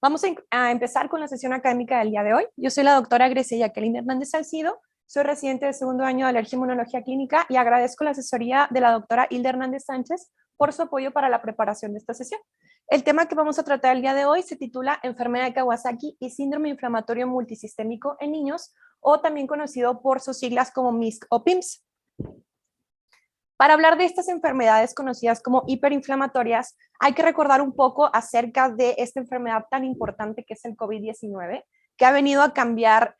Vamos a empezar con la sesión académica del día de hoy. Yo soy la doctora Grecia Jacqueline Hernández Salcido, soy residente de segundo año de Alergia e Inmunología Clínica y agradezco la asesoría de la doctora Hilda Hernández Sánchez por su apoyo para la preparación de esta sesión. El tema que vamos a tratar el día de hoy se titula Enfermedad de Kawasaki y Síndrome Inflamatorio Multisistémico en Niños, o también conocido por sus siglas como MISC o PIMS. Para hablar de estas enfermedades conocidas como hiperinflamatorias, hay que recordar un poco acerca de esta enfermedad tan importante que es el COVID-19, que ha venido a cambiar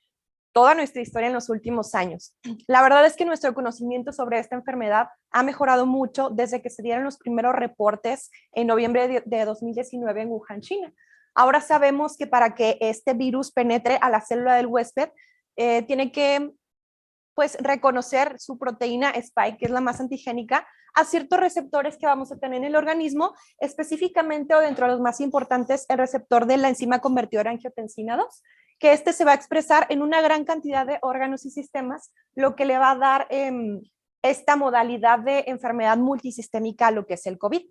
toda nuestra historia en los últimos años. La verdad es que nuestro conocimiento sobre esta enfermedad ha mejorado mucho desde que se dieron los primeros reportes en noviembre de 2019 en Wuhan, China. Ahora sabemos que para que este virus penetre a la célula del huésped, tiene que reconocer su proteína Spike, que es la más antigénica, a ciertos receptores que vamos a tener en el organismo, específicamente o dentro de los más importantes, el receptor de la enzima convertidora angiotensina 2, que este se va a expresar en una gran cantidad de órganos y sistemas, lo que le va a dar esta modalidad de enfermedad multisistémica a lo que es el COVID.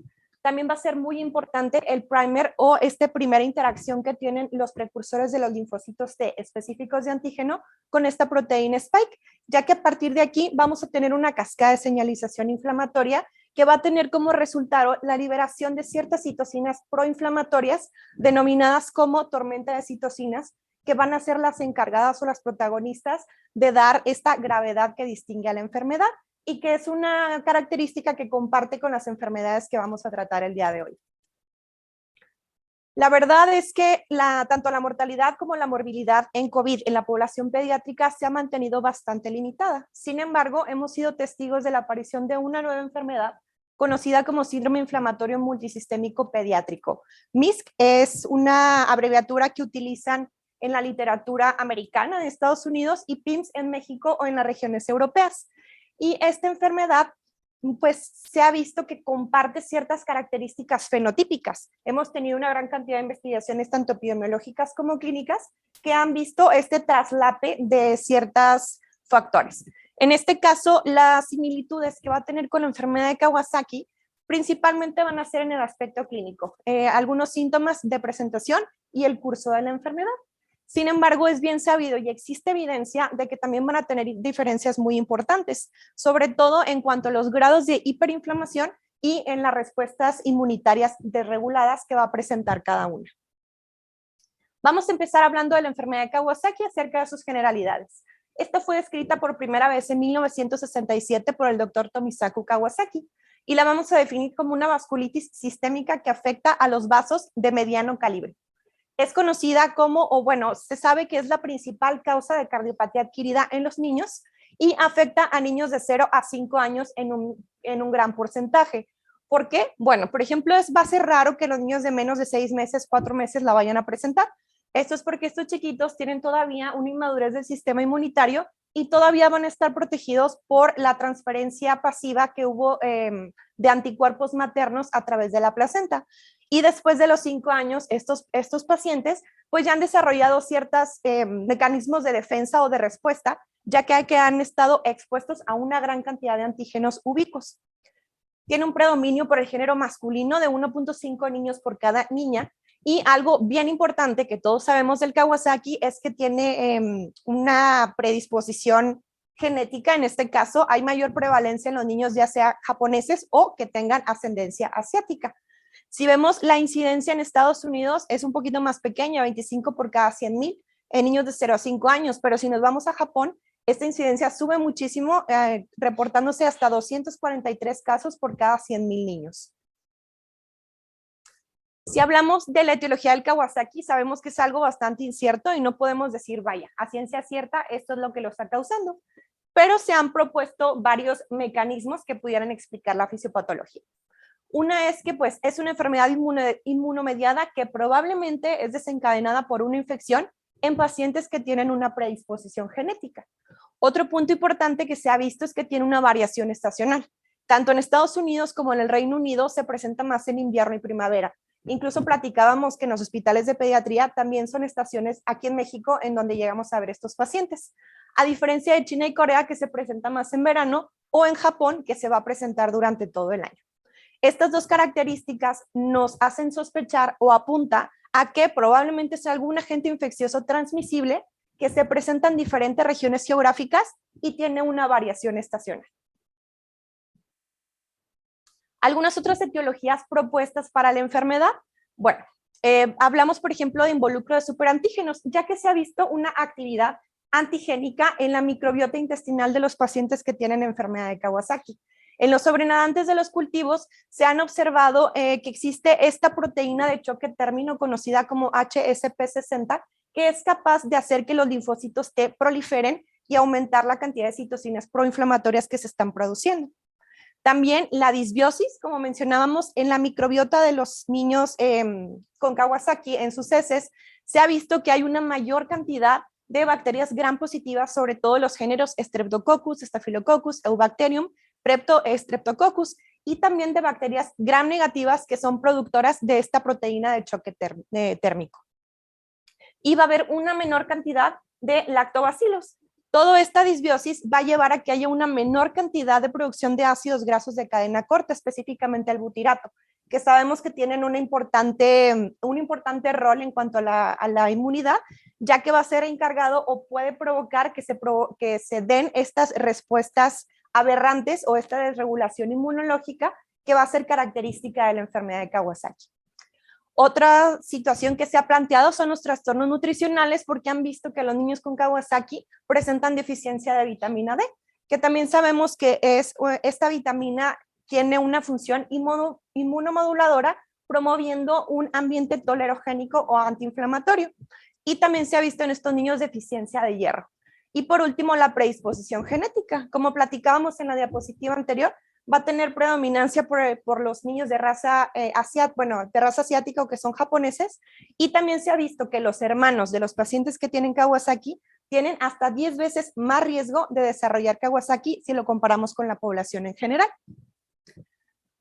También va a ser muy importante el primer o primera interacción que tienen los precursores de los linfocitos T específicos de antígeno con esta proteína Spike, ya que a partir de aquí vamos a tener una cascada de señalización inflamatoria que va a tener como resultado la liberación de ciertas citocinas proinflamatorias denominadas como tormenta de citocinas, que van a ser las encargadas o las protagonistas de dar esta gravedad que distingue a la enfermedad y que es una característica que comparte con las enfermedades que vamos a tratar el día de hoy. La verdad es que tanto la mortalidad como la morbilidad en COVID en la población pediátrica se ha mantenido bastante limitada. Sin embargo, hemos sido testigos de la aparición de una nueva enfermedad conocida como síndrome inflamatorio multisistémico pediátrico. MISC es una abreviatura que utilizan en la literatura americana de Estados Unidos y PIMS en México o en las regiones europeas. Y esta enfermedad, pues se ha visto que comparte ciertas características fenotípicas. Hemos tenido una gran cantidad de investigaciones, tanto epidemiológicas como clínicas, que han visto este traslape de ciertos factores. En este caso, las similitudes que va a tener con la enfermedad de Kawasaki principalmente van a ser en el aspecto clínico, algunos síntomas de presentación y el curso de la enfermedad. Sin embargo, es bien sabido y existe evidencia de que también van a tener diferencias muy importantes, sobre todo en cuanto a los grados de hiperinflamación y en las respuestas inmunitarias desreguladas que va a presentar cada una. Vamos a empezar hablando de la enfermedad de Kawasaki acerca de sus generalidades. Esta fue descrita por primera vez en 1967 por el doctor Tomisaku Kawasaki y la vamos a definir como una vasculitis sistémica que afecta a los vasos de mediano calibre. Es conocida como, se sabe que es la principal causa de cardiopatía adquirida en los niños y afecta a niños de 0 a 5 años en un gran porcentaje. ¿Por qué? Bueno, por ejemplo, va a ser raro que los niños de menos de 6 meses, 4 meses la vayan a presentar. Esto es porque estos chiquitos tienen todavía una inmadurez del sistema inmunitario y todavía van a estar protegidos por la transferencia pasiva que hubo de anticuerpos maternos a través de la placenta. Y después de los 5 años, estos pacientes pues ya han desarrollado ciertos mecanismos de defensa o de respuesta, ya que han estado expuestos a una gran cantidad de antígenos ubicos. Tiene un predominio por el género masculino de 1.5 niños por cada niña, y algo bien importante que todos sabemos del Kawasaki es que tiene una predisposición genética. En este caso, hay mayor prevalencia en los niños ya sea japoneses o que tengan ascendencia asiática. Si vemos la incidencia en Estados Unidos es un poquito más pequeña, 25 por cada 100,000 en niños de 0 a 5 años, pero si nos vamos a Japón, esta incidencia sube muchísimo, reportándose hasta 243 casos por cada 100,000 niños. Si hablamos de la etiología del Kawasaki, sabemos que es algo bastante incierto y no podemos decir, vaya, a ciencia cierta, esto es lo que lo está causando. Pero se han propuesto varios mecanismos que pudieran explicar la fisiopatología. Una es que es una enfermedad inmunomediada que probablemente es desencadenada por una infección en pacientes que tienen una predisposición genética. Otro punto importante que se ha visto es que tiene una variación estacional. Tanto en Estados Unidos como en el Reino Unido se presenta más en invierno y primavera. Incluso platicábamos que en los hospitales de pediatría también son estaciones aquí en México en donde llegamos a ver estos pacientes. A diferencia de China y Corea, que se presenta más en verano, o en Japón, que se va a presentar durante todo el año. Estas dos características nos hacen sospechar o apunta a que probablemente sea algún agente infeccioso transmisible que se presenta en diferentes regiones geográficas y tiene una variación estacional. Algunas otras etiologías propuestas para la enfermedad. Bueno, hablamos, por ejemplo, de involucro de superantígenos, ya que se ha visto una actividad antigénica en la microbiota intestinal de los pacientes que tienen enfermedad de Kawasaki. En los sobrenadantes de los cultivos se han observado que existe esta proteína de choque término conocida como HSP60, que es capaz de hacer que los linfocitos T proliferen y aumentar la cantidad de citocinas proinflamatorias que se están produciendo. También la disbiosis, como mencionábamos, en la microbiota de los niños con Kawasaki, en sus heces, se ha visto que hay una mayor cantidad de bacterias gram positivas, sobre todo los géneros Streptococcus, Staphylococcus, Eubacterium, Streptococcus, y también de bacterias gram negativas que son productoras de esta proteína de choque térmico. Y va a haber una menor cantidad de lactobacilos. Toda esta disbiosis va a llevar a que haya una menor cantidad de producción de ácidos grasos de cadena corta, específicamente el butirato, que sabemos que tienen un importante rol en cuanto a la inmunidad, ya que va a ser encargado o puede provocar que se den estas respuestas aberrantes o esta desregulación inmunológica que va a ser característica de la enfermedad de Kawasaki. Otra situación que se ha planteado son los trastornos nutricionales, porque han visto que los niños con Kawasaki presentan deficiencia de vitamina D, que también sabemos que esta vitamina tiene una función inmunomoduladora, promoviendo un ambiente tolerogénico o antiinflamatorio. Y también se ha visto en estos niños deficiencia de hierro. Y por último, la predisposición genética. Como platicábamos en la diapositiva anterior, va a tener predominancia por los niños de raza asiática o que son japoneses, y también se ha visto que los hermanos de los pacientes que tienen Kawasaki tienen hasta 10 veces más riesgo de desarrollar Kawasaki si lo comparamos con la población en general.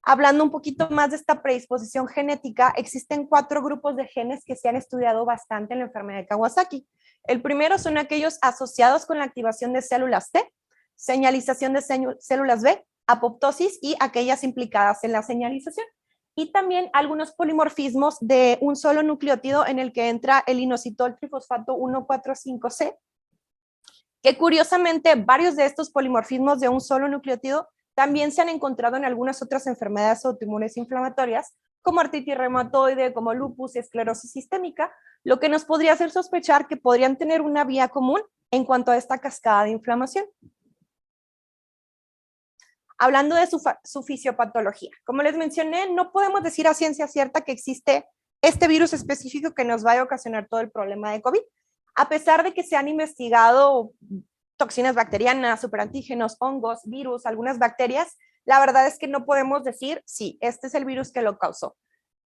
Hablando un poquito más de esta predisposición genética, existen 4 grupos de genes que se han estudiado bastante en la enfermedad de Kawasaki. El primero son aquellos asociados con la activación de células T, señalización de células B, apoptosis y aquellas implicadas en la señalización. Y también algunos polimorfismos de un solo nucleótido en el que entra el inositol trifosfato 1,4,5-C, que curiosamente varios de estos polimorfismos de un solo nucleótido también se han encontrado en algunas otras enfermedades autoinmunes inflamatorias, como artritis reumatoide, como lupus y esclerosis sistémica, lo que nos podría hacer sospechar que podrían tener una vía común en cuanto a esta cascada de inflamación. Hablando de su fisiopatología, como les mencioné, no podemos decir a ciencia cierta que existe este virus específico que nos va a ocasionar todo el problema de COVID, a pesar de que se han investigado toxinas bacterianas, superantígenos, hongos, virus, algunas bacterias. La verdad es que no podemos decir, sí, este es el virus que lo causó.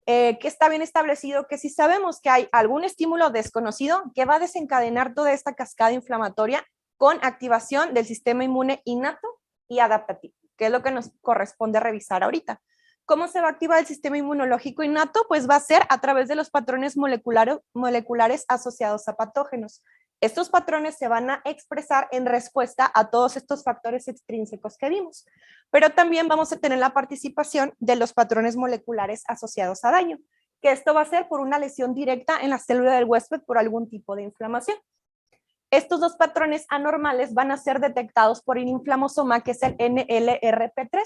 Que está bien establecido que si sabemos que hay algún estímulo desconocido que va a desencadenar toda esta cascada inflamatoria con activación del sistema inmune innato y adaptativo, que es lo que nos corresponde revisar ahorita. ¿Cómo se va a activar el sistema inmunológico innato? Pues va a ser a través de los patrones moleculares asociados a patógenos. Estos patrones se van a expresar en respuesta a todos estos factores extrínsecos que vimos, pero también vamos a tener la participación de los patrones moleculares asociados a daño, que esto va a ser por una lesión directa en la célula del huésped por algún tipo de inflamación. Estos dos patrones anormales van a ser detectados por el inflamosoma, que es el NLRP3,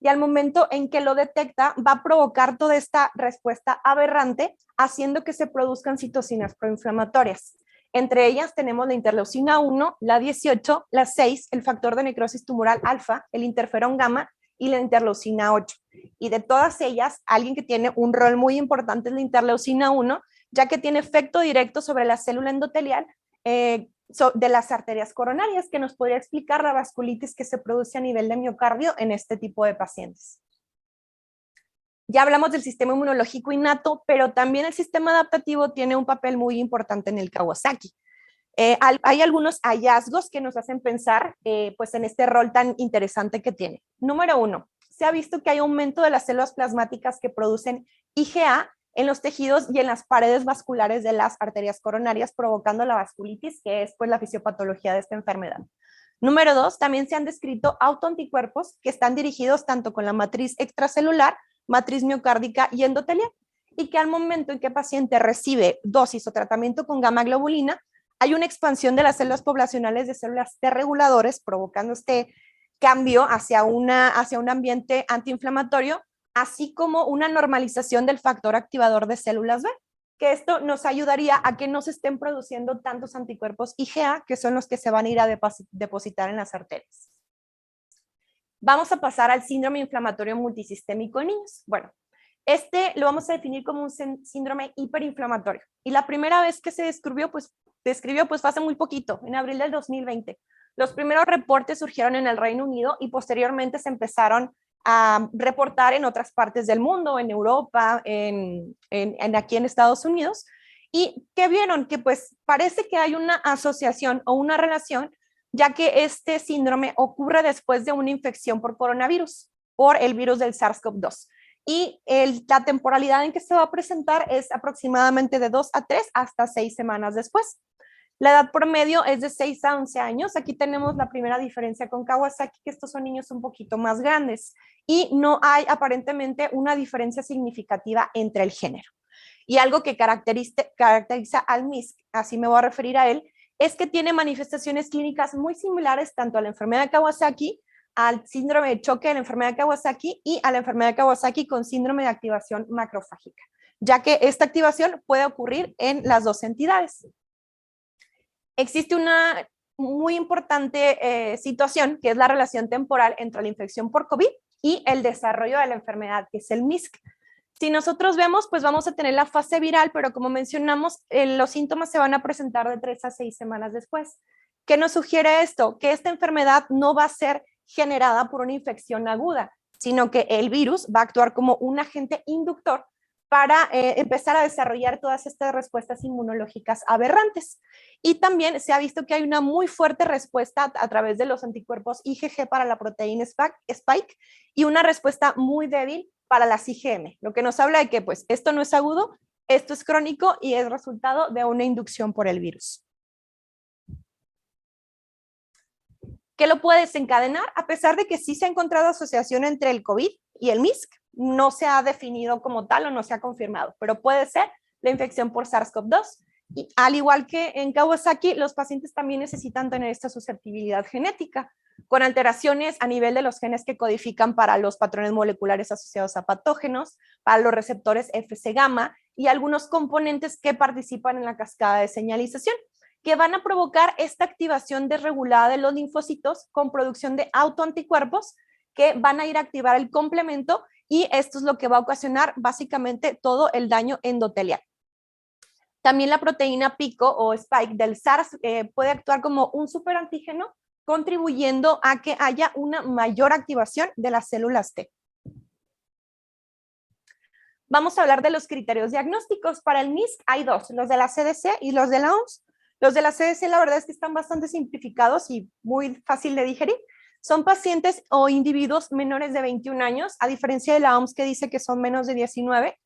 y al momento en que lo detecta va a provocar toda esta respuesta aberrante, haciendo que se produzcan citocinas proinflamatorias. Entre ellas tenemos la interleucina 1, la 18, la 6, el factor de necrosis tumoral alfa, el interferón gamma y la interleucina 8. Y de todas ellas, alguien que tiene un rol muy importante es la interleucina 1, ya que tiene efecto directo sobre la célula endotelial de las arterias coronarias, que nos podría explicar la vasculitis que se produce a nivel de miocardio en este tipo de pacientes. Ya hablamos del sistema inmunológico innato, pero también el sistema adaptativo tiene un papel muy importante en el Kawasaki. Hay algunos hallazgos que nos hacen pensar pues en este rol tan interesante que tiene. Número 1, se ha visto que hay aumento de las células plasmáticas que producen IgA en los tejidos y en las paredes vasculares de las arterias coronarias, provocando la vasculitis, que es pues la fisiopatología de esta enfermedad. Número 2, también se han descrito autoanticuerpos que están dirigidos tanto con la matriz extracelular, matriz miocárdica y endotelial. y que al momento en que el paciente recibe dosis o tratamiento con gamma globulina, hay una expansión de las células poblacionales de células T reguladores, provocando este cambio hacia un ambiente antiinflamatorio, así como una normalización del factor activador de células B, que esto nos ayudaría a que no se estén produciendo tantos anticuerpos IgA, que son los que se van a ir a depositar en las arterias. Vamos a pasar al síndrome inflamatorio multisistémico en niños. Bueno, este lo vamos a definir como un síndrome hiperinflamatorio. Y la primera vez que se describió fue hace muy poquito, en abril del 2020. Los primeros reportes surgieron en el Reino Unido y posteriormente se empezaron a reportar en otras partes del mundo, en Europa, aquí en Estados Unidos. ¿Y qué vieron? Que pues parece que hay una asociación o una relación, ya que este síndrome ocurre después de una infección por coronavirus, por el virus del SARS-CoV-2. Y la temporalidad en que se va a presentar es aproximadamente de 2 a 3 hasta 6 semanas después. La edad promedio es de 6 a 11 años. Aquí tenemos la primera diferencia con Kawasaki, que estos son niños un poquito más grandes y no hay aparentemente una diferencia significativa entre el género. Y algo que caracteriza al MISC, así me voy a referir a él, es que tiene manifestaciones clínicas muy similares tanto a la enfermedad de Kawasaki, al síndrome de choque de la enfermedad de Kawasaki y a la enfermedad de Kawasaki con síndrome de activación macrofágica, ya que esta activación puede ocurrir en las dos entidades. Existe una muy importante situación que es la relación temporal entre la infección por COVID y el desarrollo de la enfermedad, que es el MISC. Si nosotros vemos, pues vamos a tener la fase viral, pero como mencionamos, los síntomas se van a presentar de 3 a 6 semanas después. ¿Qué nos sugiere esto? Que esta enfermedad no va a ser generada por una infección aguda, sino que el virus va a actuar como un agente inductor para empezar a desarrollar todas estas respuestas inmunológicas aberrantes. Y también se ha visto que hay una muy fuerte respuesta a través de los anticuerpos IgG para la proteína Spike y una respuesta muy débil para las IgM, lo que nos habla de que pues esto no es agudo, esto es crónico y es resultado de una inducción por el virus. ¿Qué lo puede desencadenar? A pesar de que sí se ha encontrado asociación entre el COVID y el MISC, no se ha definido como tal o no se ha confirmado, pero puede ser la infección por SARS-CoV-2. Y al igual que en Kawasaki, los pacientes también necesitan tener esta susceptibilidad genética, con alteraciones a nivel de los genes que codifican para los patrones moleculares asociados a patógenos, para los receptores Fc gamma y algunos componentes que participan en la cascada de señalización, que van a provocar esta activación desregulada de los linfocitos con producción de autoanticuerpos que van a ir a activar el complemento y esto es lo que va a ocasionar básicamente todo el daño endotelial. También la proteína pico o spike del SARS puede actuar como un superantígeno, contribuyendo a que haya una mayor activación de las células T. Vamos a hablar de los criterios diagnósticos. Para el MISC hay dos, los de la CDC y los de la OMS. Los de la CDC la verdad es que están bastante simplificados y muy fácil de digerir. Son pacientes o individuos menores de 21 años, a diferencia de la OMS que dice que son menos de 19.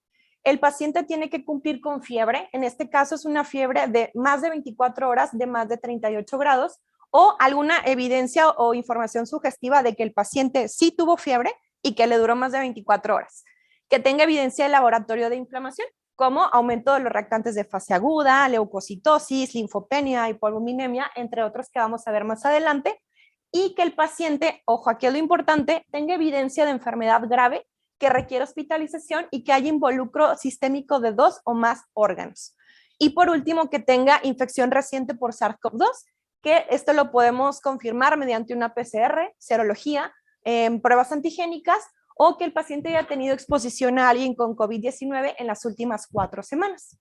El paciente tiene que cumplir con fiebre, en este caso es una fiebre de más de 24 horas, de más de 38 grados, o alguna evidencia o información sugestiva de que el paciente sí tuvo fiebre y que le duró más de 24 horas. Que tenga evidencia de laboratorio de inflamación, como aumento de los reactantes de fase aguda, leucocitosis, linfopenia, hipoalbuminemia, entre otros que vamos a ver más adelante, y que el paciente, ojo, aquí es lo importante, tenga evidencia de enfermedad grave que requiere hospitalización y que haya involucro sistémico de 2 o más órganos. Y por último, que tenga infección reciente por SARS-CoV-2, que esto lo podemos confirmar mediante una PCR, serología, pruebas antigénicas, o que el paciente haya tenido exposición a alguien con COVID-19 en las últimas 4 semanas.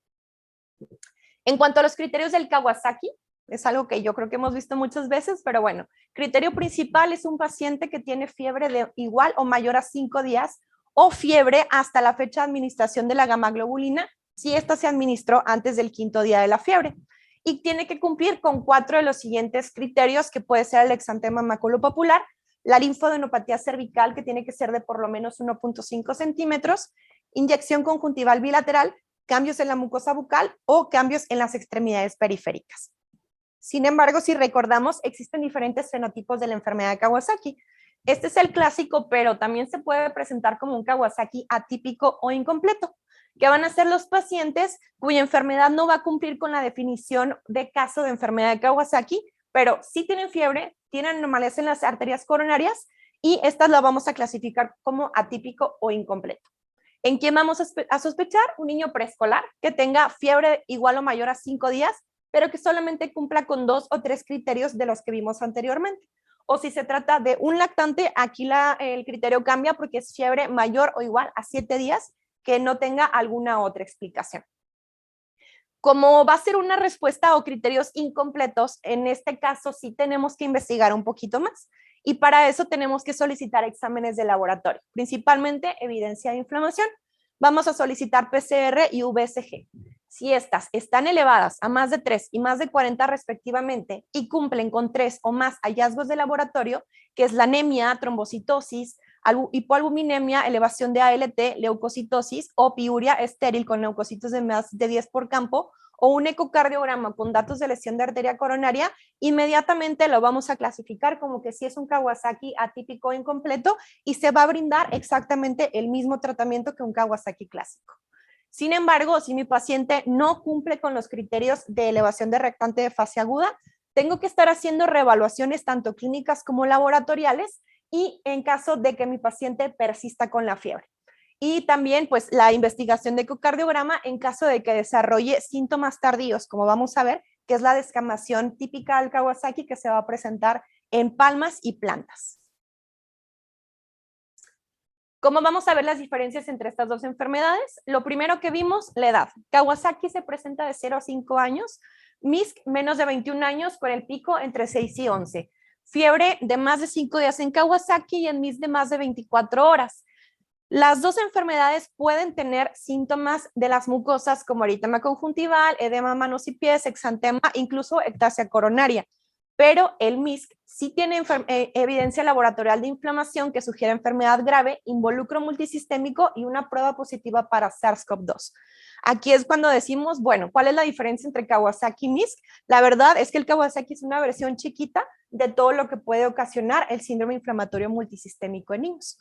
En cuanto a los criterios del Kawasaki, es algo que yo creo que hemos visto muchas veces, pero bueno, criterio principal es un paciente que tiene fiebre de igual o mayor a 5 días o fiebre hasta la fecha de administración de la gamma globulina, si esta se administró antes del 5.º día de la fiebre. Y tiene que cumplir con 4 de los siguientes criterios, que puede ser el exantema maculopapular, la linfadenopatía cervical, que tiene que ser de por lo menos 1.5 centímetros, inyección conjuntival bilateral, cambios en la mucosa bucal o cambios en las extremidades periféricas. Sin embargo, si recordamos, existen diferentes fenotipos de la enfermedad de Kawasaki. Este es el clásico, pero también se puede presentar como un Kawasaki atípico o incompleto. que van a ser los pacientes cuya enfermedad no va a cumplir con la definición de caso de enfermedad de Kawasaki, pero sí tienen fiebre, tienen anomalías en las arterias coronarias y estas las vamos a clasificar como atípico o incompleto. ¿En quién vamos a sospechar? Un niño preescolar que tenga fiebre igual o mayor a 5 días, pero que solamente cumpla con 2 o 3 criterios de los que vimos anteriormente. O si se trata de un lactante, aquí el criterio cambia porque es fiebre mayor o igual a 7 días que no tenga alguna otra explicación. Como va a ser una respuesta o criterios incompletos, en este caso sí tenemos que investigar un poquito más y para eso tenemos que solicitar exámenes de laboratorio, principalmente evidencia de inflamación. Vamos a solicitar PCR y VSG. Si estas están elevadas a más de 3 y más de 40 respectivamente y cumplen con 3 o más hallazgos de laboratorio, que es la anemia, trombocitosis, hipoalbuminemia, elevación de ALT, leucocitosis o piuria estéril con leucocitos de más de 10 por campo o un ecocardiograma con datos de lesión de arteria coronaria, inmediatamente lo vamos a clasificar como que si es un Kawasaki atípico o incompleto y se va a brindar exactamente el mismo tratamiento que un Kawasaki clásico. Sin embargo, si mi paciente no cumple con los criterios de elevación de reactante de fase aguda, tengo que estar haciendo reevaluaciones tanto clínicas como laboratoriales y en caso de que mi paciente persista con la fiebre. Y también pues la investigación de ecocardiograma en caso de que desarrolle síntomas tardíos, como vamos a ver, que es la descamación típica del Kawasaki que se va a presentar en palmas y plantas. ¿Cómo vamos a ver las diferencias entre estas dos enfermedades? Lo primero que vimos, la edad. Kawasaki se presenta de 0 a 5 años, MISC menos de 21 años con el pico entre 6 y 11. Fiebre de más de 5 días en Kawasaki y en MISC de más de 24 horas. Las dos enfermedades pueden tener síntomas de las mucosas como eritema conjuntival, edema manos y pies, exantema, incluso ectasia coronaria. Pero el MISC sí tiene evidencia laboratorial de inflamación que sugiere enfermedad grave, involucro multisistémico y una prueba positiva para SARS-CoV-2. Aquí es cuando decimos, bueno, ¿cuál es la diferencia entre Kawasaki y MISC? La verdad es que el Kawasaki es una versión chiquita de todo lo que puede ocasionar el síndrome inflamatorio multisistémico en niños.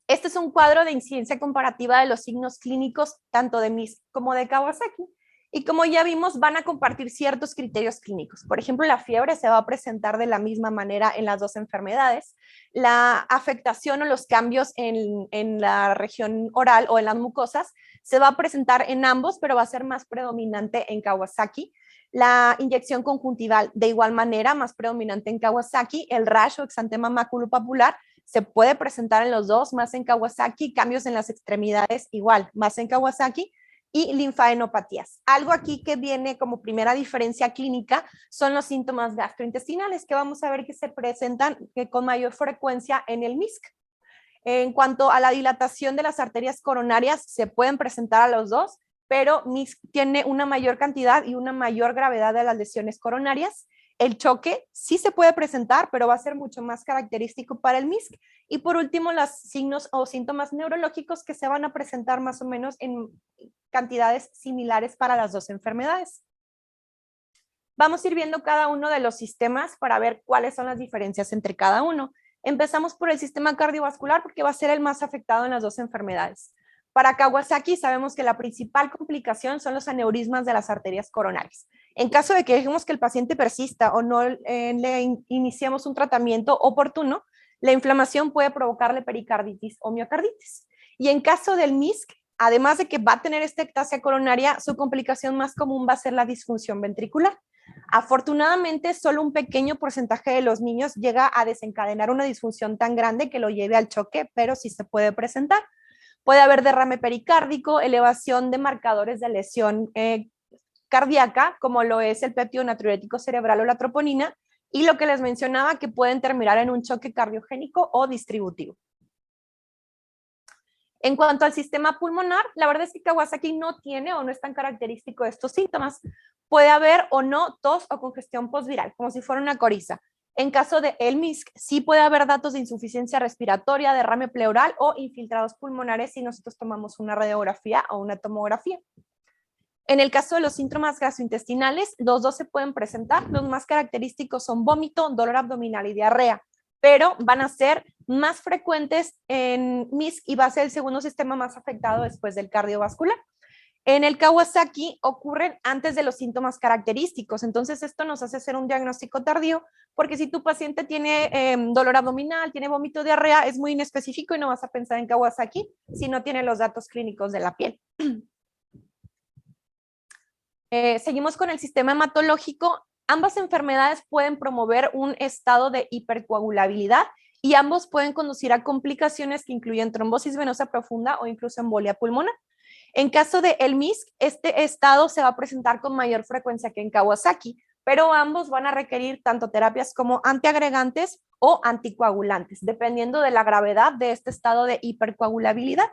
Este es un cuadro de incidencia comparativa de los signos clínicos tanto de MISC como de Kawasaki. Y como ya vimos, van a compartir ciertos criterios clínicos. Por ejemplo, la fiebre se va a presentar de la misma manera en las dos enfermedades. La afectación o los cambios en la región oral o en las mucosas se va a presentar en ambos, pero va a ser más predominante en Kawasaki. La inyección conjuntival, de igual manera, más predominante en Kawasaki. El rash o exantema maculopapular se puede presentar en los dos, más en Kawasaki. Cambios en las extremidades, igual, más en Kawasaki. Y linfadenopatías. Algo aquí que viene como primera diferencia clínica son los síntomas gastrointestinales que vamos a ver que se presentan con mayor frecuencia en el MISC. En cuanto a la dilatación de las arterias coronarias, se pueden presentar a los dos, pero MISC tiene una mayor cantidad y una mayor gravedad de las lesiones coronarias. El choque sí se puede presentar, pero va a ser mucho más característico para el MISC. Y por último, los signos o síntomas neurológicos que se van a presentar más o menos en cantidades similares para las dos enfermedades. Vamos a ir viendo cada uno de los sistemas para ver cuáles son las diferencias entre cada uno. Empezamos por el sistema cardiovascular porque va a ser el más afectado en las dos enfermedades. Para Kawasaki sabemos que la principal complicación son los aneurismas de las arterias coronarias. En caso de que dejemos que el paciente persista o no le iniciemos un tratamiento oportuno, la inflamación puede provocarle pericarditis o miocarditis. Y en caso del MISC, además de que va a tener esta ectasia coronaria, su complicación más común va a ser la disfunción ventricular. Afortunadamente, solo un pequeño porcentaje de los niños llega a desencadenar una disfunción tan grande que lo lleve al choque, pero sí se puede presentar. Puede haber derrame pericárdico, elevación de marcadores de lesión cardíaca, como lo es el péptido natriurético cerebral o la troponina, y lo que les mencionaba, que pueden terminar en un choque cardiogénico o distributivo. En cuanto al sistema pulmonar, la verdad es que Kawasaki no tiene o no es tan característico de estos síntomas. Puede haber o no tos o congestión postviral, como si fuera una coriza. En caso de el MISC, sí puede haber datos de insuficiencia respiratoria, derrame pleural o infiltrados pulmonares si nosotros tomamos una radiografía o una tomografía. En el caso de los síntomas gastrointestinales, los dos se pueden presentar. Los más característicos son vómito, dolor abdominal y diarrea, pero van a ser más frecuentes en MISC y va a ser el segundo sistema más afectado después del cardiovascular. En el Kawasaki ocurren antes de los síntomas característicos, entonces esto nos hace hacer un diagnóstico tardío, porque si tu paciente tiene dolor abdominal, tiene vómito, diarrea, es muy inespecífico y no vas a pensar en Kawasaki si no tiene los datos clínicos de la piel. Seguimos con el sistema hematológico. Ambas enfermedades pueden promover un estado de hipercoagulabilidad y ambos pueden conducir a complicaciones que incluyen trombosis venosa profunda o incluso embolia pulmonar. En caso de el MISC, este estado se va a presentar con mayor frecuencia que en Kawasaki, pero ambos van a requerir tanto terapias como antiagregantes o anticoagulantes, dependiendo de la gravedad de este estado de hipercoagulabilidad.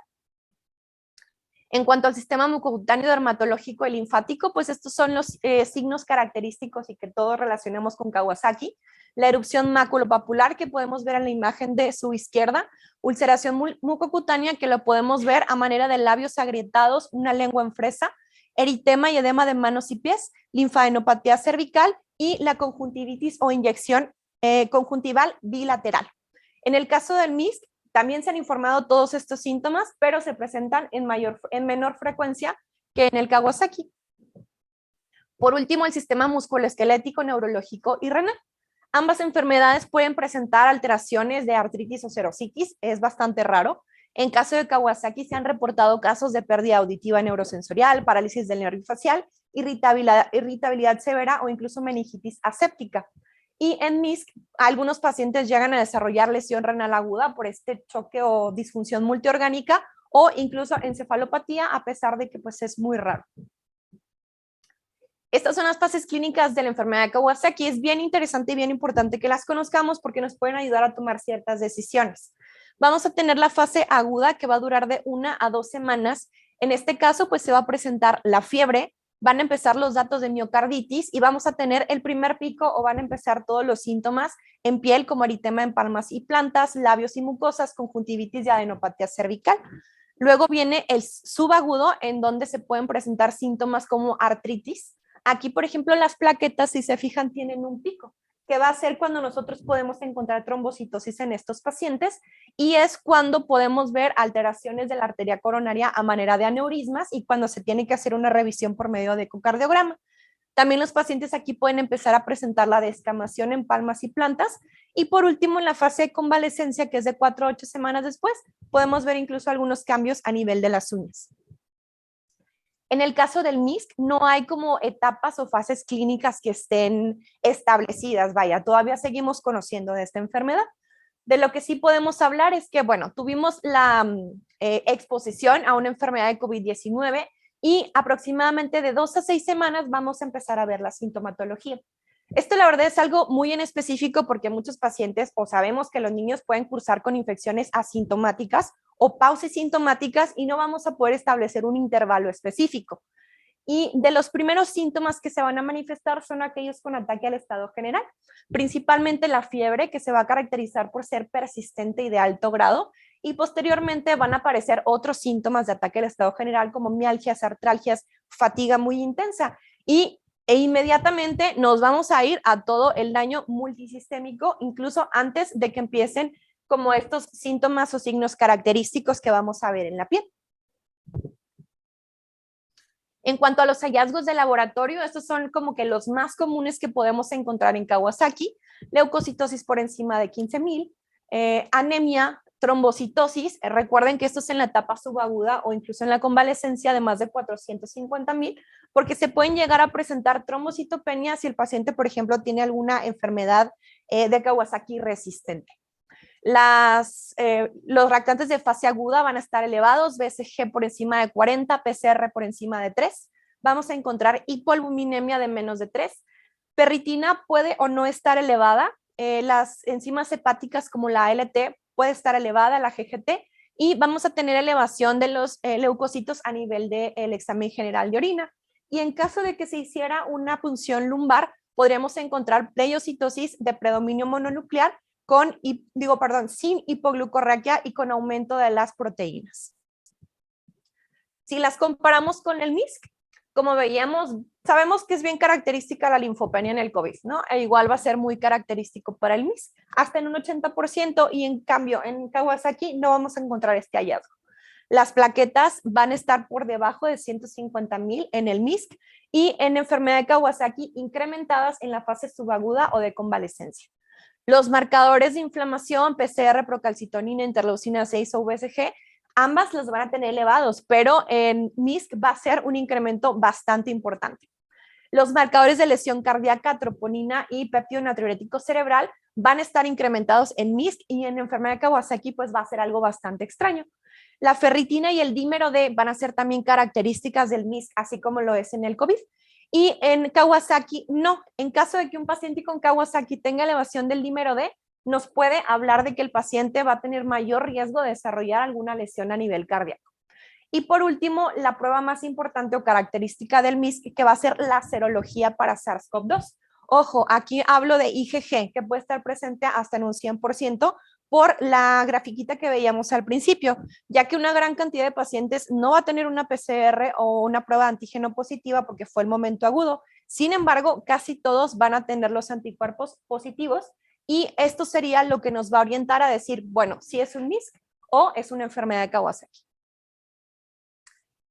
En cuanto al sistema mucocutáneo dermatológico y linfático, pues estos son los signos característicos y que todos relacionamos con Kawasaki. La erupción maculopapular que podemos ver en la imagen de su izquierda, ulceración mucocutánea que lo podemos ver a manera de labios agrietados, una lengua en fresa, eritema y edema de manos y pies, linfadenopatía cervical y la conjuntivitis o inyección conjuntival bilateral. En el caso del MISC, también se han informado todos estos síntomas, pero se presentan en menor frecuencia que en el Kawasaki. Por último, el sistema musculoesquelético, neurológico y renal. Ambas enfermedades pueden presentar alteraciones de artritis o serositis, es bastante raro. En caso de Kawasaki se han reportado casos de pérdida auditiva neurosensorial, parálisis del nervio facial, irritabilidad severa o incluso meningitis aséptica. Y en MISC, algunos pacientes llegan a desarrollar lesión renal aguda por este choque o disfunción multiorgánica o incluso encefalopatía, a pesar de que pues, es muy raro. Estas son las fases clínicas de la enfermedad de Kawasaki. Es bien interesante y bien importante que las conozcamos porque nos pueden ayudar a tomar ciertas decisiones. Vamos a tener la fase aguda que va a durar de 1 a 2 semanas. En este caso, pues se va a presentar la fiebre, van a empezar los datos de miocarditis y vamos a tener el primer pico o van a empezar todos los síntomas en piel como eritema en palmas y plantas, labios y mucosas, conjuntivitis y adenopatía cervical. Luego viene el subagudo en donde se pueden presentar síntomas como artritis. Aquí, por ejemplo, las plaquetas, si se fijan, tienen un pico, que va a ser cuando nosotros podemos encontrar trombocitosis en estos pacientes y es cuando podemos ver alteraciones de la arteria coronaria a manera de aneurismas y cuando se tiene que hacer una revisión por medio de ecocardiograma. También los pacientes aquí pueden empezar a presentar la descamación en palmas y plantas y por último en la fase de convalescencia, que es de 4 a 8 semanas después, podemos ver incluso algunos cambios a nivel de las uñas. En el caso del MISC no hay como etapas o fases clínicas que estén establecidas, vaya, todavía seguimos conociendo de esta enfermedad. De lo que sí podemos hablar es que, bueno, tuvimos la exposición a una enfermedad de COVID-19 y aproximadamente de 2 a 6 semanas vamos a empezar a ver la sintomatología. Esto la verdad es algo muy en específico porque muchos pacientes o sabemos que los niños pueden cursar con infecciones asintomáticas o pausisintomáticas y no vamos a poder establecer un intervalo específico. Y de los primeros síntomas que se van a manifestar son aquellos con ataque al estado general, principalmente la fiebre, que se va a caracterizar por ser persistente y de alto grado, y posteriormente van a aparecer otros síntomas de ataque al estado general como mialgias, artralgias, fatiga muy intensa, e inmediatamente nos vamos a ir a todo el daño multisistémico, incluso antes de que empiecen como estos síntomas o signos característicos que vamos a ver en la piel. En cuanto a los hallazgos de laboratorio, estos son como que los más comunes que podemos encontrar en Kawasaki: leucocitosis por encima de 15,000, anemia, trombocitosis, recuerden que esto es en la etapa subaguda o incluso en la convalescencia de más de 450,000, porque se pueden llegar a presentar trombocitopenia si el paciente, por ejemplo, tiene alguna enfermedad de Kawasaki resistente. Los reactantes de fase aguda van a estar elevados, BCG por encima de 40, PCR por encima de 3. Vamos a encontrar hipoalbuminemia de menos de 3. Ferritina puede o no estar elevada. Las enzimas hepáticas como la ALT puede estar elevada, la GGT, y vamos a tener elevación de los leucocitos a nivel del examen general de orina. Y en caso de que se hiciera una punción lumbar, podríamos encontrar pleiocitosis de predominio mononuclear sin hipoglucorraquia y con aumento de las proteínas. Si las comparamos con el MISC, como veíamos, sabemos que es bien característica la linfopenia en el COVID, ¿no? E igual va a ser muy característico para el MIS, hasta en un 80%, y en cambio en Kawasaki no vamos a encontrar este hallazgo. Las plaquetas van a estar por debajo de 150,000 en el MISC y en enfermedad de Kawasaki incrementadas en la fase subaguda o de convalescencia. Los marcadores de inflamación, PCR, procalcitonina, interleucina 6 o VSG, ambas los van a tener elevados, pero en MISC va a ser un incremento bastante importante. Los marcadores de lesión cardíaca, troponina y péptido natriurético cerebral van a estar incrementados en MISC, y en enfermedad de Kawasaki pues va a ser algo bastante extraño. La ferritina y el dímero D van a ser también características del MISC, así como lo es en el COVID. Y en Kawasaki, no. En caso de que un paciente con Kawasaki tenga elevación del dímero D, nos puede hablar de que el paciente va a tener mayor riesgo de desarrollar alguna lesión a nivel cardíaco. Y por último, la prueba más importante o característica del MISC, que va a ser la serología para SARS-CoV-2. Ojo, aquí hablo de IgG, que puede estar presente hasta en un 100%, por la grafiquita que veíamos al principio, ya que una gran cantidad de pacientes no va a tener una PCR o una prueba de antígeno positiva porque fue el momento agudo. Sin embargo, casi todos van a tener los anticuerpos positivos, y esto sería lo que nos va a orientar a decir, bueno, si es un MISC o es una enfermedad de Kawasaki.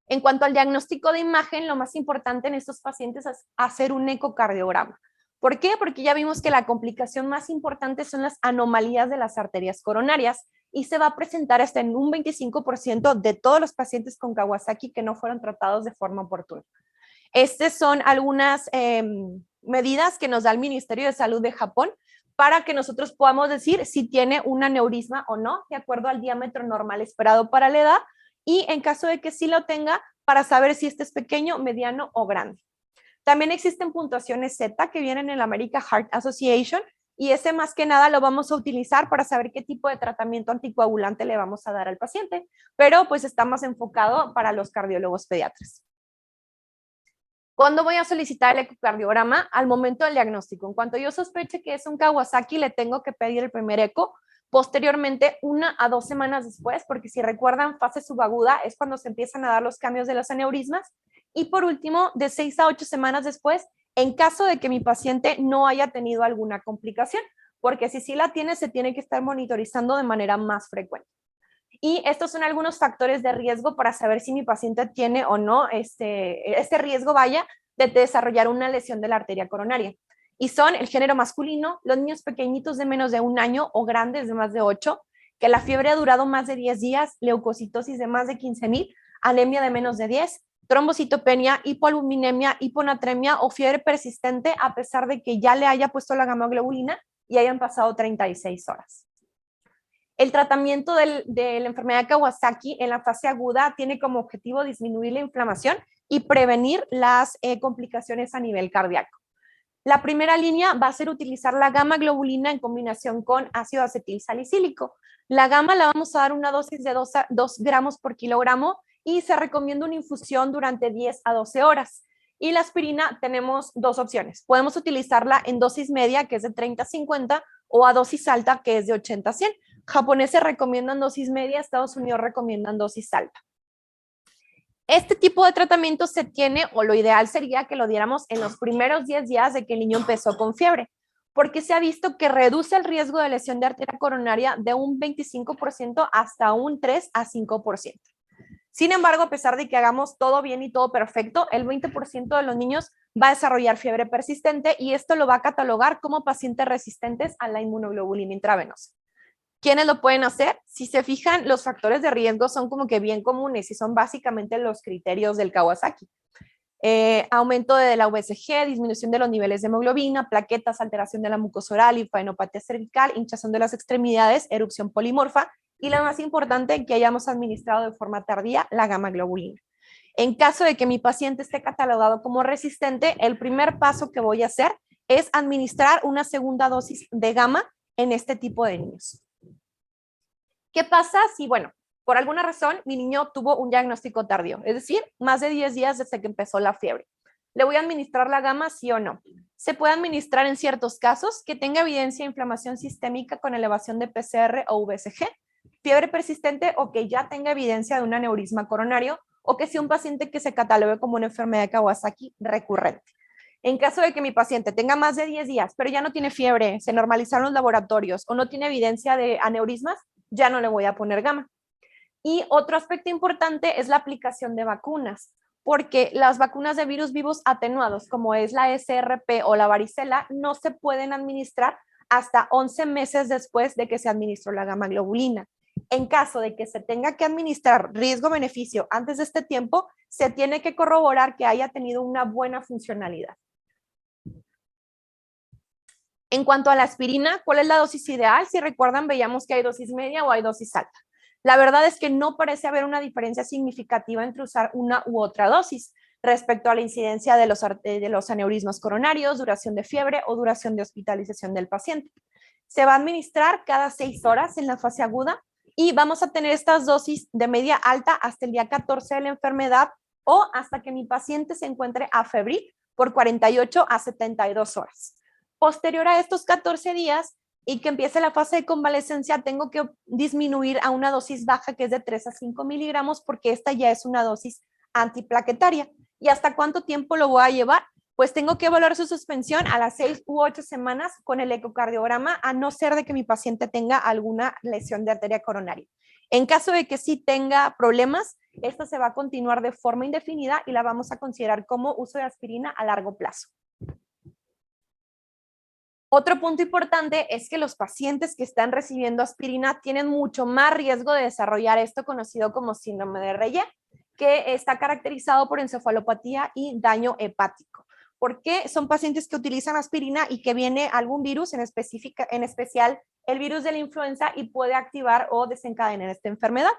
En cuanto al diagnóstico de imagen, lo más importante en estos pacientes es hacer un ecocardiograma. ¿Por qué? Porque ya vimos que la complicación más importante son las anomalías de las arterias coronarias, y se va a presentar hasta en un 25% de todos los pacientes con Kawasaki que no fueron tratados de forma oportuna. Estas son algunas medidas que nos da el Ministerio de Salud de Japón para que nosotros podamos decir si tiene un aneurisma o no, de acuerdo al diámetro normal esperado para la edad, y en caso de que sí lo tenga, para saber si este es pequeño, mediano o grande. También existen puntuaciones Z que vienen en la American Heart Association, y ese más que nada lo vamos a utilizar para saber qué tipo de tratamiento anticoagulante le vamos a dar al paciente, pero pues está más enfocado para los cardiólogos pediatras. ¿Cuándo voy a solicitar el ecocardiograma? Al momento del diagnóstico. En cuanto yo sospeche que es un Kawasaki, le tengo que pedir el primer eco. Posteriormente, 1 a 2 semanas después, porque si recuerdan, fase subaguda es cuando se empiezan a dar los cambios de los aneurismas. Y por último, de 6 a 8 semanas después, en caso de que mi paciente no haya tenido alguna complicación, porque si sí la tiene, se tiene que estar monitorizando de manera más frecuente. Y estos son algunos factores de riesgo para saber si mi paciente tiene o no este riesgo, vaya, de desarrollar una lesión de la arteria coronaria. Y son el género masculino, los niños pequeñitos de menos de 1 año o grandes de más de 8, que la fiebre ha durado más de 10 días, leucocitosis de más de 15,000, anemia de menos de 10, trombocitopenia, hipoalbuminemia, hiponatremia o fiebre persistente a pesar de que ya le haya puesto la gamma-globulina y hayan pasado 36 horas. El tratamiento de la enfermedad de Kawasaki en la fase aguda tiene como objetivo disminuir la inflamación y prevenir las complicaciones a nivel cardíaco. La primera línea va a ser utilizar la gamma-globulina en combinación con ácido acetil salicílico. La gamma la vamos a dar una dosis de 2 gramos por kilogramo, y se recomienda una infusión durante 10 a 12 horas. Y la aspirina tenemos 2 opciones. Podemos utilizarla en dosis media, que es de 30 a 50, o a dosis alta, que es de 80 a 100. Japoneses recomiendan dosis media, Estados Unidos recomiendan dosis alta. Este tipo de tratamiento se tiene, o lo ideal sería que lo diéramos en los primeros 10 días de que el niño empezó con fiebre, porque se ha visto que reduce el riesgo de lesión de arteria coronaria de un 25% hasta un 3 a 5%. Sin embargo, a pesar de que hagamos todo bien y todo perfecto, el 20% de los niños va a desarrollar fiebre persistente, y esto lo va a catalogar como pacientes resistentes a la inmunoglobulina intravenosa. ¿Quiénes lo pueden hacer? Si se fijan, los factores de riesgo son como que bien comunes y son básicamente los criterios del Kawasaki. Aumento de la VSG, disminución de los niveles de hemoglobina, plaquetas, alteración de la mucosa oral, linfadenopatía cervical, hinchazón de las extremidades, erupción polimorfa, y lo más importante, que hayamos administrado de forma tardía la gamma-globulina. En caso de que mi paciente esté catalogado como resistente, el primer paso que voy a hacer es administrar una segunda dosis de gamma en este tipo de niños. ¿Qué pasa si, bueno, por alguna razón mi niño tuvo un diagnóstico tardío? Es decir, más de 10 días desde que empezó la fiebre. ¿Le voy a administrar la gamma, sí o no? Se puede administrar en ciertos casos que tenga evidencia de inflamación sistémica con elevación de PCR o VSG, fiebre persistente, o que ya tenga evidencia de un aneurisma coronario, o que sea un paciente que se catalogue como una enfermedad de Kawasaki recurrente. En caso de que mi paciente tenga más de 10 días, pero ya no tiene fiebre, se normalizaron los laboratorios o no tiene evidencia de aneurismas, ya no le voy a poner gamma. Y otro aspecto importante es la aplicación de vacunas, porque las vacunas de virus vivos atenuados, como es la SRP o la varicela, no se pueden administrar hasta 11 meses después de que se administró la gamma globulina. En caso de que se tenga que administrar riesgo-beneficio antes de este tiempo, se tiene que corroborar que haya tenido una buena funcionalidad. En cuanto a la aspirina, ¿cuál es la dosis ideal? Si recuerdan, veíamos que hay dosis media o hay dosis alta. La verdad es que no parece haber una diferencia significativa entre usar una u otra dosis respecto a la incidencia de los aneurismas coronarios, duración de fiebre o duración de hospitalización del paciente. Se va a administrar cada 6 horas en la fase aguda y vamos a tener estas dosis de media alta hasta el día 14 de la enfermedad o hasta que mi paciente se encuentre afebril por 48 a 72 horas. Posterior a estos 14 días y que empiece la fase de convalecencia, tengo que disminuir a una dosis baja que es de 3 a 5 miligramos porque esta ya es una dosis antiplaquetaria. ¿Y hasta cuánto tiempo lo voy a llevar? Pues tengo que evaluar su suspensión a las 6 u 8 semanas con el ecocardiograma, a no ser de que mi paciente tenga alguna lesión de arteria coronaria. En caso de que sí tenga problemas, esta se va a continuar de forma indefinida y la vamos a considerar como uso de aspirina a largo plazo. Otro punto importante es que los pacientes que están recibiendo aspirina tienen mucho más riesgo de desarrollar esto conocido como síndrome de Reye, que está caracterizado por encefalopatía y daño hepático. Porque son pacientes que utilizan aspirina y que viene algún virus, en especial el virus de la influenza, y puede activar o desencadenar esta enfermedad.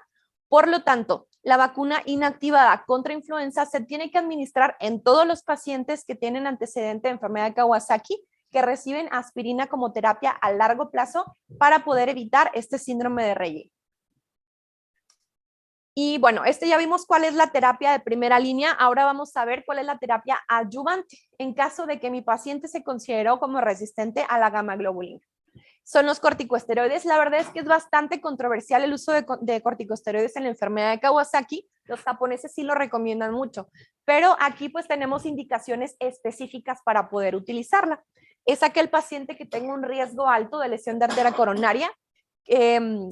Por lo tanto, la vacuna inactivada contra influenza se tiene que administrar en todos los pacientes que tienen antecedente de enfermedad de Kawasaki, que reciben aspirina como terapia a largo plazo para poder evitar este síndrome de Reye. Y bueno, ya vimos cuál es la terapia de primera línea. Ahora vamos a ver cuál es la terapia adyuvante en caso de que mi paciente se consideró como resistente a la gamma globulina. Son los corticosteroides. La verdad es que es bastante controversial el uso de corticosteroides en la enfermedad de Kawasaki. Los japoneses sí lo recomiendan mucho, pero aquí pues tenemos indicaciones específicas para poder utilizarla. Es aquel paciente que tenga un riesgo alto de lesión de arteria coronaria,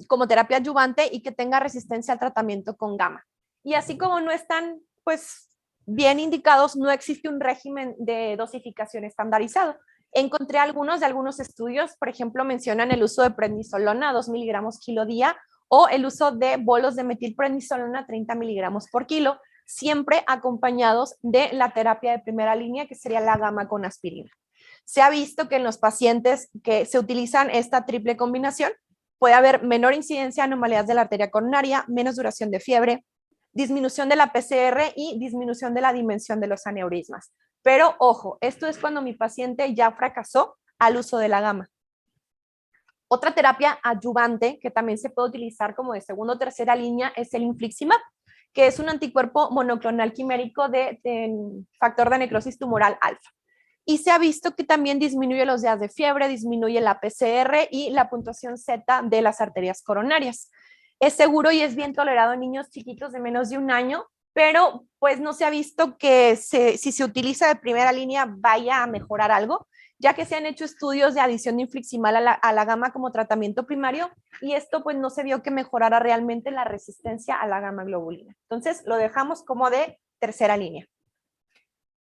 como terapia adyuvante y que tenga resistencia al tratamiento con gamma. Y así como no están pues bien indicados, no existe un régimen de dosificación estandarizado. Encontré algunos estudios, por ejemplo, mencionan el uso de prednisolona 2 miligramos kilo día o el uso de bolos de metilprednisolona 30 miligramos por kilo, siempre acompañados de la terapia de primera línea, que sería la gamma con aspirina. Se ha visto que en los pacientes que se utilizan esta triple combinación, puede haber menor incidencia de anomalías de la arteria coronaria, menos duración de fiebre, disminución de la PCR y disminución de la dimensión de los aneurismas. Pero ojo, esto es cuando mi paciente ya fracasó al uso de la gamma. Otra terapia adyuvante que también se puede utilizar como de segunda o tercera línea es el infliximab, que es un anticuerpo monoclonal quimérico de factor de necrosis tumoral alfa. Y se ha visto que también disminuye los días de fiebre, disminuye la PCR y la puntuación Z de las arterias coronarias. Es seguro y es bien tolerado en niños chiquitos de menos de 1 año, pero pues no se ha visto que si se utiliza de primera línea vaya a mejorar algo, ya que se han hecho estudios de adición de infliximab a la gamma como tratamiento primario y esto pues no se vio que mejorara realmente la resistencia a la gamma globulina. Entonces lo dejamos como de tercera línea.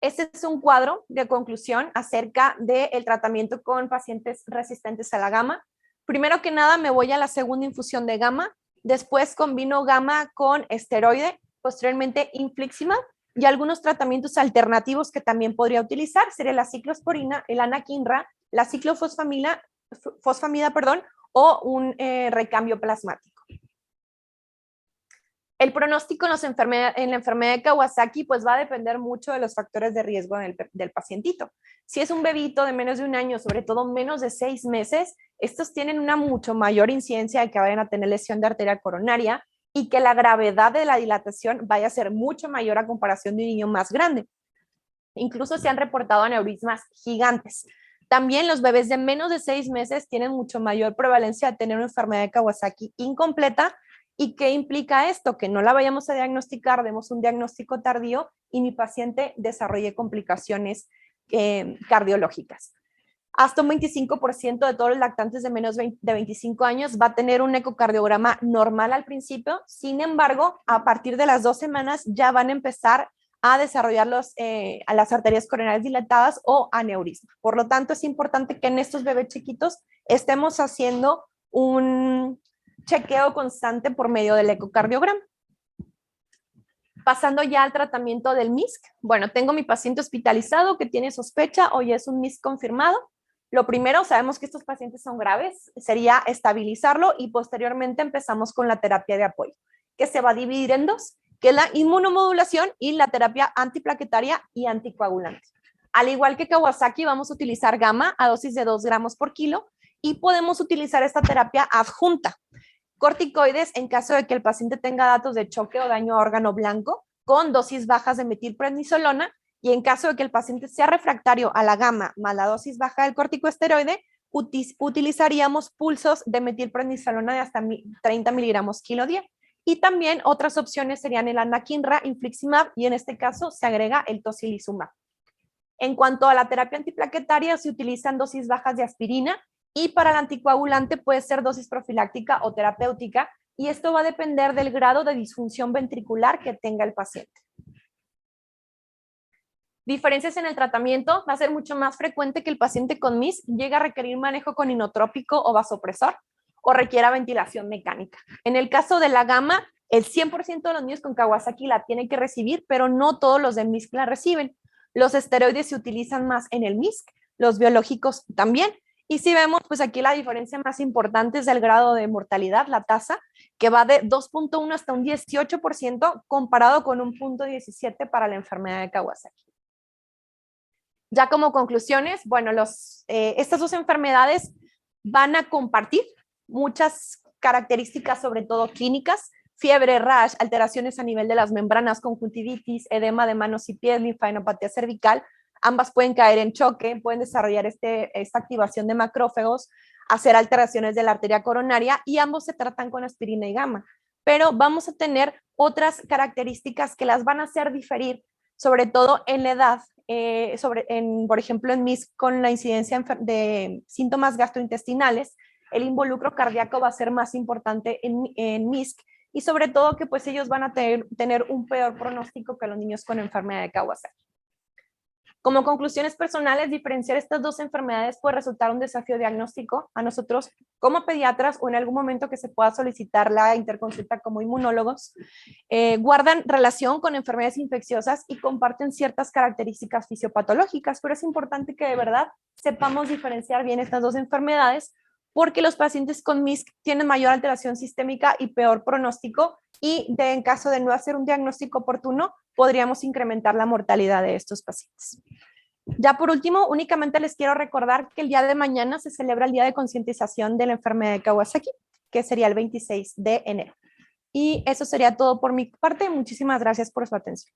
Este es un cuadro de conclusión acerca del tratamiento con pacientes resistentes a la gamma. Primero que nada me voy a la segunda infusión de gamma, después combino gamma con esteroide, posteriormente infliximab y algunos tratamientos alternativos que también podría utilizar sería la ciclosporina, el anakinra, la ciclofosfamida, o un recambio plasmático. El pronóstico en la enfermedad de Kawasaki pues va a depender mucho de los factores de riesgo del pacientito. Si es un bebito de menos de 1 año, sobre todo menos de 6 meses, estos tienen una mucho mayor incidencia de que vayan a tener lesión de arteria coronaria y que la gravedad de la dilatación vaya a ser mucho mayor a comparación de un niño más grande. Incluso se han reportado aneurismas gigantes. También los bebés de menos de 6 meses tienen mucho mayor prevalencia de tener una enfermedad de Kawasaki incompleta ¿Y qué implica esto? Que no la vayamos a diagnosticar, demos un diagnóstico tardío y mi paciente desarrolle complicaciones cardiológicas. Hasta un 25% de todos los lactantes de menos de 25 años va a tener un ecocardiograma normal al principio. Sin embargo, a partir de las 2 semanas ya van a empezar a desarrollar a las arterias coronarias dilatadas o aneurisma. Por lo tanto, es importante que en estos bebés chiquitos estemos haciendo un chequeo constante por medio del ecocardiograma. Pasando ya al tratamiento del MISC. Bueno, tengo mi paciente hospitalizado que tiene sospecha o ya es un MISC confirmado. Lo primero, sabemos que estos pacientes son graves, sería estabilizarlo y posteriormente empezamos con la terapia de apoyo, que se va a dividir en dos, que es la inmunomodulación y la terapia antiplaquetaria y anticoagulante. Al igual que Kawasaki, vamos a utilizar gamma a dosis de 2 gramos por kilo y podemos utilizar esta terapia adjunta. Corticoides en caso de que el paciente tenga datos de choque o daño a órgano blanco con dosis bajas de metilprednisolona, y en caso de que el paciente sea refractario a la gamma más la dosis baja del corticosteroide, utilizaríamos pulsos de metilprednisolona de hasta 30 miligramos kilo día. Y también otras opciones serían el anakinra, infliximab, y en este caso se agrega el tocilizumab. En cuanto a la terapia antiplaquetaria, se utilizan dosis bajas de aspirina, y para el anticoagulante puede ser dosis profiláctica o terapéutica, y esto va a depender del grado de disfunción ventricular que tenga el paciente. Diferencias en el tratamiento: va a ser mucho más frecuente que el paciente con MIS llegue a requerir manejo con inotrópico o vasopresor o requiera ventilación mecánica. En el caso de la gamma, el 100% de los niños con Kawasaki la tienen que recibir, pero no todos los de MISC la reciben. Los esteroides se utilizan más en el MISC, los biológicos también. Y si vemos, pues aquí la diferencia más importante es el grado de mortalidad, la tasa, que va de 2.1 hasta un 18% comparado con un 0.17 para la enfermedad de Kawasaki. Ya como conclusiones, bueno, estas dos enfermedades van a compartir muchas características, sobre todo clínicas: fiebre, rash, alteraciones a nivel de las membranas, conjuntivitis, edema de manos y pies, linfadenopatía cervical. Ambas pueden caer en choque, pueden desarrollar esta activación de macrófagos, hacer alteraciones de la arteria coronaria, y ambos se tratan con aspirina y gamma. Pero vamos a tener otras características que las van a hacer diferir, sobre todo en la edad. Por ejemplo, en MISC, con la incidencia de síntomas gastrointestinales, el involucro cardíaco va a ser más importante en MISC, y sobre todo que pues ellos van a tener un peor pronóstico que los niños con enfermedad de Kawasaki. Como conclusiones personales, diferenciar estas dos enfermedades puede resultar un desafío diagnóstico a nosotros como pediatras, o en algún momento que se pueda solicitar la interconsulta como inmunólogos. Guardan relación con enfermedades infecciosas y comparten ciertas características fisiopatológicas, pero es importante que de verdad sepamos diferenciar bien estas dos enfermedades, porque los pacientes con MISC tienen mayor alteración sistémica y peor pronóstico, y en caso de no hacer un diagnóstico oportuno, podríamos incrementar la mortalidad de estos pacientes. Ya por último, únicamente les quiero recordar que el día de mañana se celebra el Día de Concientización de la Enfermedad de Kawasaki, que sería el 26 de enero. Y eso sería todo por mi parte. Muchísimas gracias por su atención.